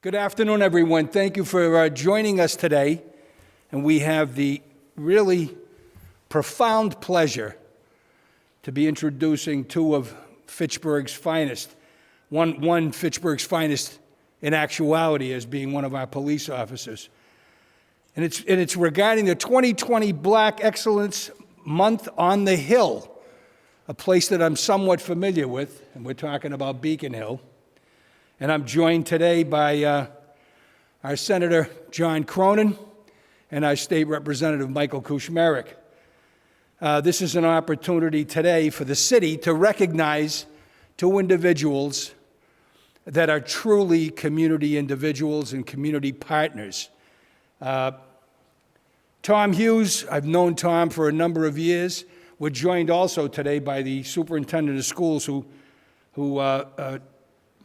Good afternoon, everyone. Thank you for joining us today. And we have the really profound pleasure to be introducing two of Fitchburg's finest. One Fitchburg's finest in actuality as being one of our police officers. And it's regarding the 2020 Black Excellence Month on the Hill, a place that I'm somewhat familiar with, and we're talking about Beacon Hill. And I'm joined today by our Senator John Cronan and our State Representative Michael Kuchmarek. This is an opportunity today for the city to recognize two individuals that are truly community individuals and community partners. Tom Hughes, I've known Tom for a number of years. We're joined also today by the superintendent of schools who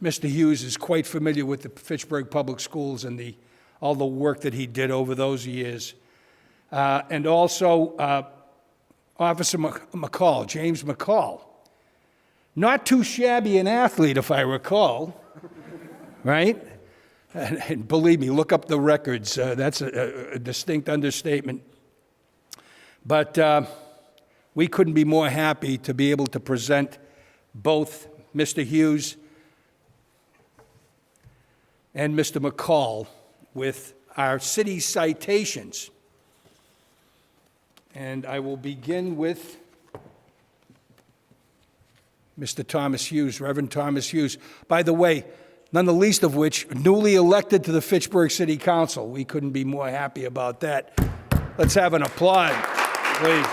Mr. Hughes is quite familiar with the Fitchburg Public Schools and all the work that he did over those years. And also Officer McCall, James McCall. Not too shabby an athlete, if I recall, right? And believe me, look up the records. That's a distinct understatement. But we couldn't be more happy to be able to present both Mr. Hughes and Mr. McCall with our city citations. And I will begin with Mr. Thomas Hughes, Reverend Thomas Hughes. By the way, none the least of which, newly elected to the Fitchburg City Council. We couldn't be more happy about that. Let's have an applaud, please.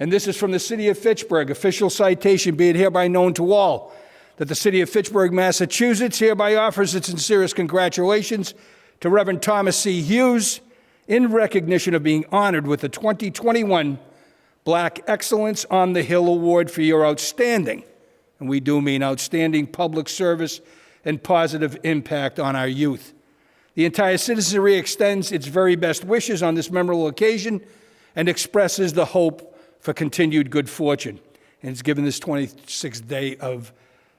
And this is from the City of Fitchburg. Official citation, be it hereby known to all that the City of Fitchburg, Massachusetts hereby offers its sincerest congratulations to Reverend Thomas C. Hughes in recognition of being honored with the 2021 Black Excellence on the Hill Award for your outstanding, and we do mean outstanding public service and positive impact on our youth. The entire citizenry extends its very best wishes on this memorable occasion and expresses the hope for continued good fortune. And it's given this 26th day of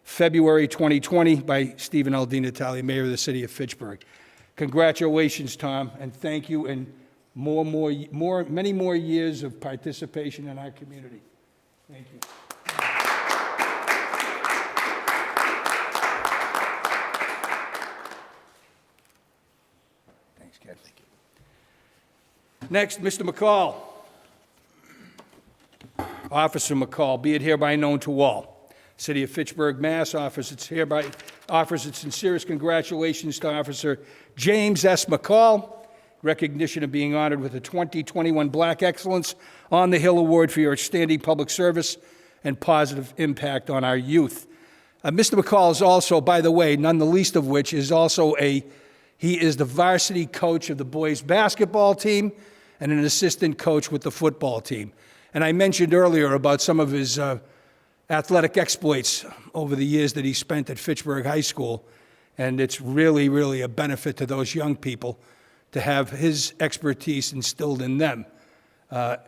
February 2020 by Stephen L. DiNatale, Mayor of the City of Fitchburg. Congratulations, Tom, and thank you, and many more years of participation in our community. Thank you. Thanks, Kev. Thank you. Next, Mr. McCall. Officer McCall, be it hereby known to all. City of Fitchburg, Mass. offers its sincerest congratulations to Officer James S. McCall, recognition of being honored with the 2021 Black Excellence on the Hill Award for your outstanding public service and positive impact on our youth. Mr. McCall is also, by the way, none the least of which is also he is the varsity coach of the boys basketball team and an assistant coach with the football team. And I mentioned earlier about some of his athletic exploits over the years that he spent at Fitchburg High School. And it's really, really a benefit to those young people to have his expertise instilled in them,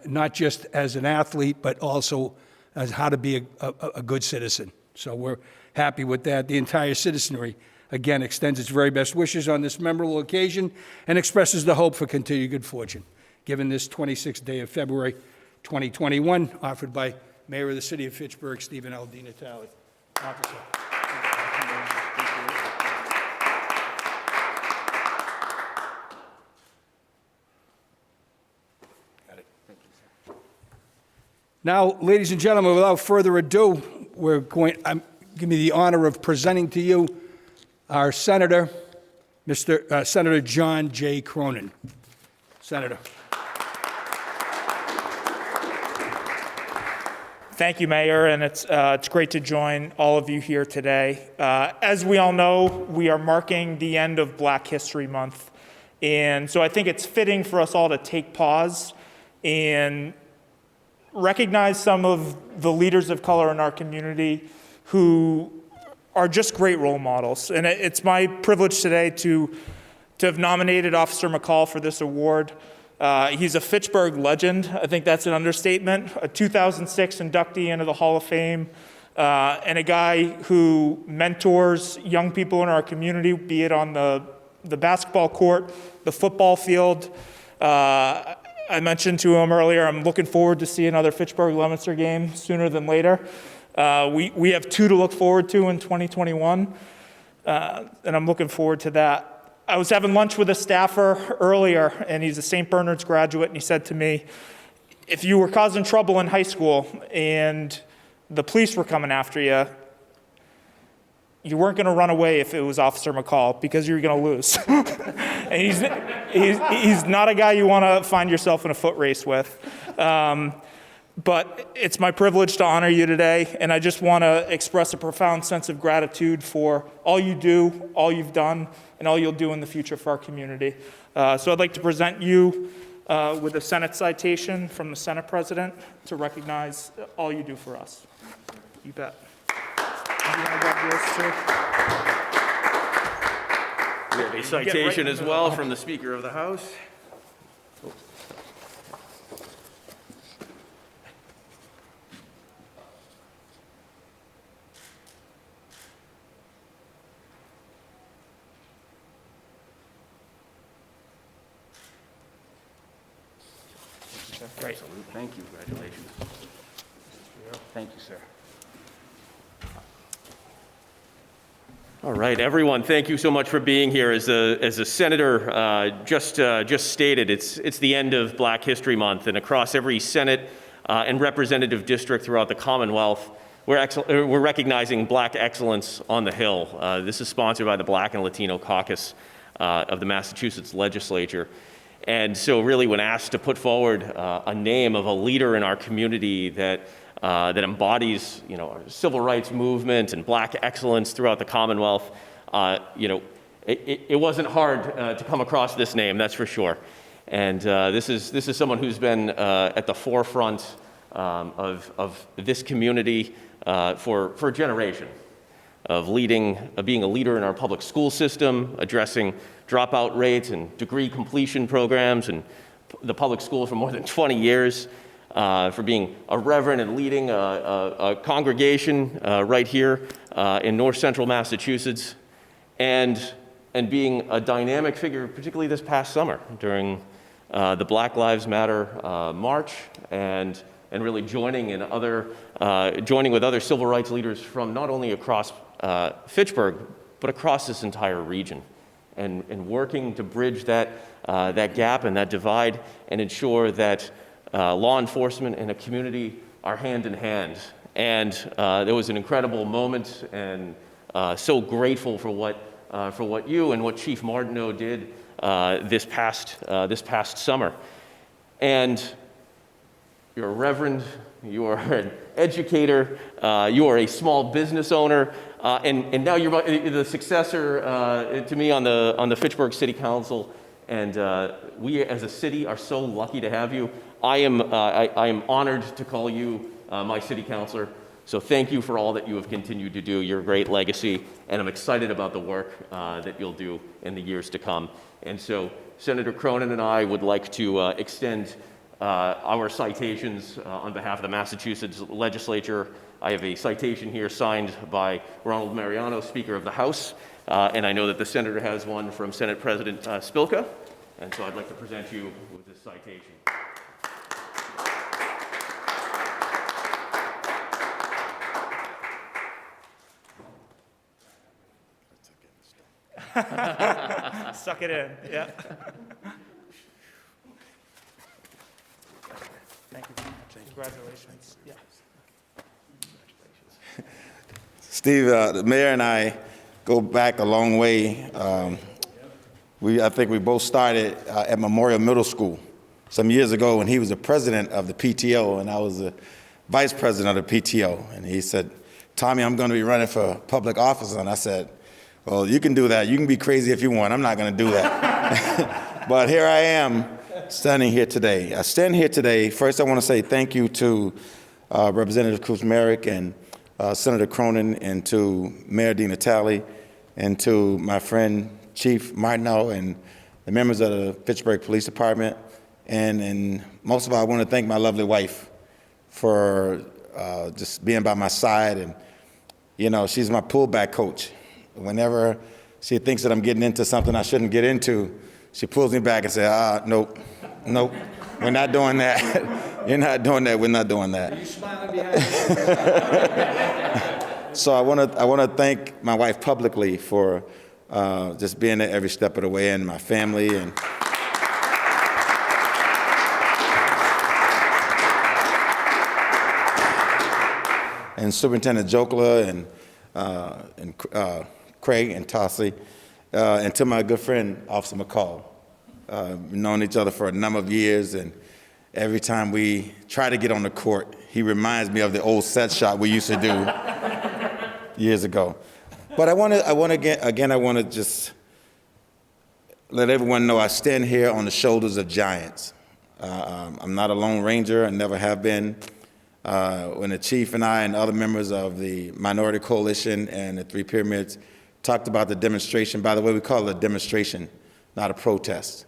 not just as an athlete, but also as how to be a good citizen. So we're happy with that. The entire citizenry, again, extends its very best wishes on this memorable occasion and expresses the hope for continued good fortune, given this 26th day of February 2021, offered by Mayor of the City of Fitchburg, Stephen L. DiNatale. Officer. Got it. Thank you, sir. Now, ladies and gentlemen, without further ado, I'm giving me the honor of presenting to you our Senator, Senator John J Cronan. Senator. Thank you, Mayor, and it's great to join all of you here today. As we all know, we are marking the end of Black History Month, and so I think it's fitting for us all to take pause and recognize some of the leaders of color in our community who are just great role models. And it's my privilege today to have nominated Officer McCall for this award. He's a Fitchburg legend. I think that's an understatement. A 2006 inductee into the Hall of Fame, and a guy who mentors young people in our community, be it on the basketball court, the football field. I mentioned to him earlier, I'm looking forward to see another Fitchburg-Leominster game sooner than later. We have 2 to look forward to in 2021, and I'm looking forward to that. I was having lunch with a staffer earlier, and he's a St. Bernard's graduate, and he said to me, if you were causing trouble in high school and the police were coming after you, you weren't going to run away if it was Officer McCall, because you were going to lose. And he's not a guy you want to find yourself in a foot race with. But it's my privilege to honor you today, and I just want to express a profound sense of gratitude for all you do, all you've done, and all you'll do in the future for our community. So I'd like to present you with a Senate citation from the Senate President to recognize all you do for us. You bet. You wanna grab yours, too? We have a citation as well from the Speaker of the House. Great. Thank you. Congratulations. Thank you, sir. All right, everyone, thank you so much for being here. As the senator just stated, it's the end of Black History Month, and across every Senate and representative district throughout the Commonwealth, we're recognizing Black excellence on the Hill. This is sponsored by the Black and Latino Caucus of the Massachusetts Legislature. And so really, when asked to put forward a name of a leader in our community that embodies, our civil rights movement and Black excellence throughout the Commonwealth, it wasn't hard to come across this name, that's for sure. And this is someone who's been at the forefront of this community for a generation, of being a leader in our public school system, addressing dropout rates and degree completion programs and the public school for more than 20 years, for being a reverend and leading a congregation right here in north central Massachusetts, and being a dynamic figure, particularly this past summer during the Black Lives Matter march, and really joining with other civil rights leaders from not only across Fitchburg, but across this entire region, and working to bridge that gap and that divide and ensure that law enforcement and a community are hand in hand. And there was an incredible moment, and so grateful for what you and what Chief Martineau did this past summer. And you're a reverend, you are an educator, you are a small business owner, and now you're the successor to me on the Fitchburg City Council. And we as a city are so lucky to have you. I am honored to call you my city councilor. So thank you for all that you have continued to do. You're a great legacy, and I'm excited about the work that you'll do in the years to come. And so Senator Cronan and I would like to extend our citations on behalf of the Massachusetts Legislature. I have a citation here signed by Ronald Mariano, Speaker of the House, and I know that the Senator has one from Senate President Spilka, and so I'd like to present you with this citation. Suck it in, yeah. Thank you very much. Congratulations. Yeah. Steve, the mayor and I go back a long way. I think we both started at Memorial Middle School some years ago when he was the president of the PTO and I was the vice president of the PTO. And he said, Tommy, I'm going to be running for public office. And I said, well, you can do that. You can be crazy if you want. I'm not going to do that. But here I am standing here today. I stand here today. First, I want to say thank you to Representative Kuzmarek and Senator Cronan, and to Mayor DiNatale, and to my friend Chief Martineau and the members of the Fitchburg Police Department. And most of all, I want to thank my lovely wife for just being by my side. And, you know, she's my pullback coach. Whenever she thinks that I'm getting into something I shouldn't get into, she pulls me back and says, nope, we're not doing that. You're not doing that, we're not doing that. Are you smiling behind So I want to thank my wife publicly for just being there every step of the way, and my family, and Superintendent Jokola and Craig and Tossie, and to my good friend Officer McCall. We've known each other for a number of years, and every time we try to get on the court, he reminds me of the old set shot we used to do years ago. But I want to just let everyone know I stand here on the shoulders of giants. I'm not a Lone Ranger, I never have been. When the chief and I and other members of the Minority Coalition and the Three Pyramids talked about the demonstration, by the way, we call it a demonstration, not a protest.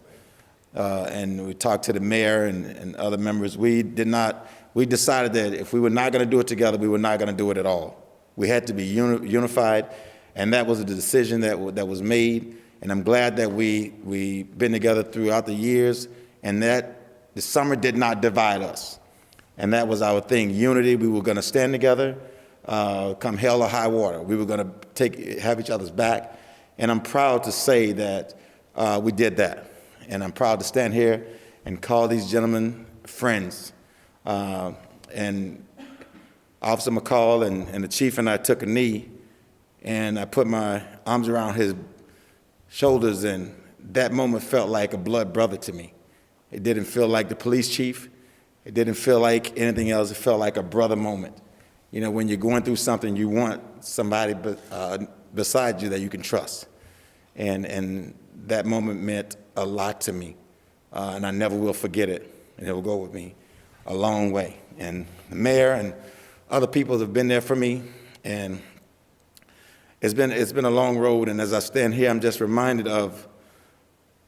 And we talked to the mayor and other members. We decided that if we were not going to do it together, we were not going to do it at all. We had to be unified, and that was a decision that was made. And I'm glad that we've been together throughout the years, and that the summer did not divide us. And that was our thing, unity. We were going to stand together, come hell or high water. We were going to have each other's back. And I'm proud to say that we did that. And I'm proud to stand here and call these gentlemen friends. And Officer McCall and the chief and I took a knee, and I put my arms around his shoulders, and that moment felt like a blood brother to me. It didn't feel like the police chief. It didn't feel like anything else. It felt like a brother moment. You know, when you're going through something, you want somebody beside you that you can trust. And that moment meant a lot to me, and I never will forget it, and it will go with me a long way. And the mayor and other people have been there for me, and it's been a long road. And as I stand here, I'm just reminded of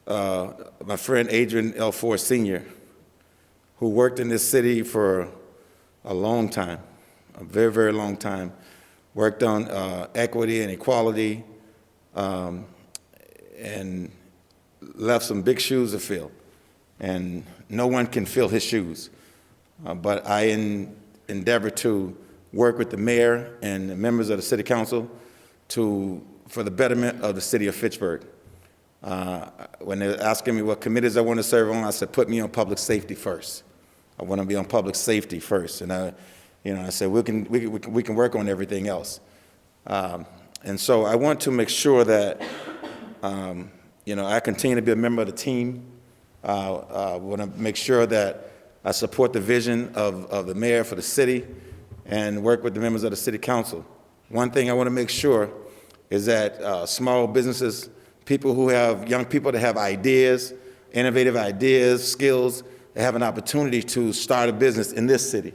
my friend Adrian L. Ford Sr., who worked in this city for a long time, a very, very long time, worked on equity and equality, and left some big shoes to fill. And no one can fill his shoes. But I endeavor to work with the mayor and the members of the city council for the betterment of the city of Fitchburg. When they were asking me what committees I want to serve on, I said, put me on public safety first. I want to be on public safety first. And I said, we can work on everything else. And so I want to make sure that, I continue to be a member of the team. I want to make sure that I support the vision of the mayor for the city and work with the members of the city council. One thing I want to make sure is that small businesses, young people that have ideas, innovative ideas, skills, they have an opportunity to start a business in this city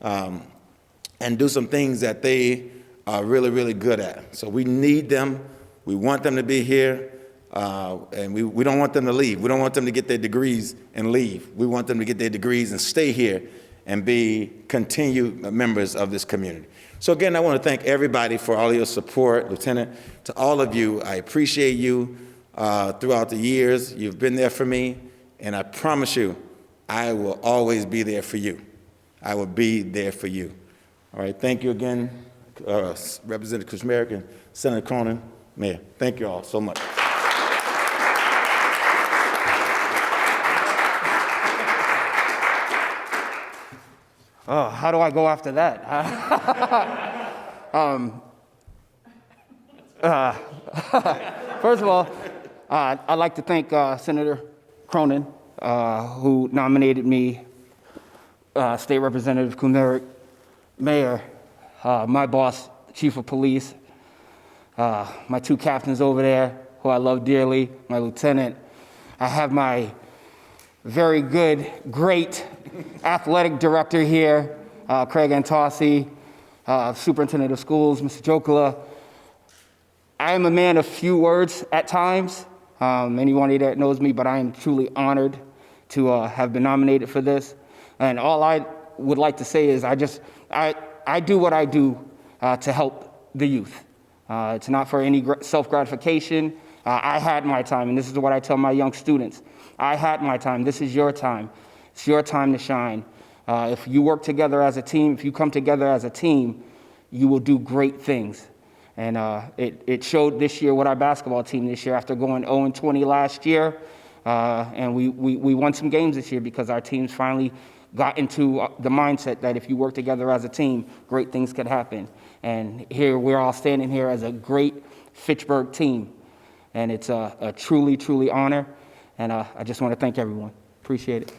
and do some things that they are really, really good at. So we need them. We want them to be here. And we don't want them to leave. We don't want them to get their degrees and leave. We want them to get their degrees and stay here and be continued members of this community. So again, I want to thank everybody for all of your support. Lieutenant, to all of you, I appreciate you throughout the years. You've been there for me, and I promise you, I will always be there for you. I will be there for you. All right, thank you again, Representative Kushmerek and Senator Cronan, Mayor. Thank you all so much. Oh, how do I go after that? First of all, I'd like to thank Senator Cronan, who nominated me, State Representative Kushmerek, Mayor, my boss, Chief of Police, my two captains over there, who I love dearly, my lieutenant. I have my very good, great athletic director here, Craig Antossi, superintendent of schools, Mr. Jokola. I am a man of few words at times, anyone that knows me, but I am truly honored to have been nominated for this. And all I would like to say is I I do what I do to help the youth. It's not for any self-gratification. I had my time, and this is what I tell my young students. I had my time. This is your time. It's your time to shine. If you work together as a team, if you come together as a team, you will do great things. And it showed this year with our basketball team this year after going 0-20 last year. And we won some games this year because our teams finally got into the mindset that if you work together as a team, great things could happen. And here we're all standing here as a great Fitchburg team. And it's a truly, truly honor. And I just want to thank everyone. Appreciate it.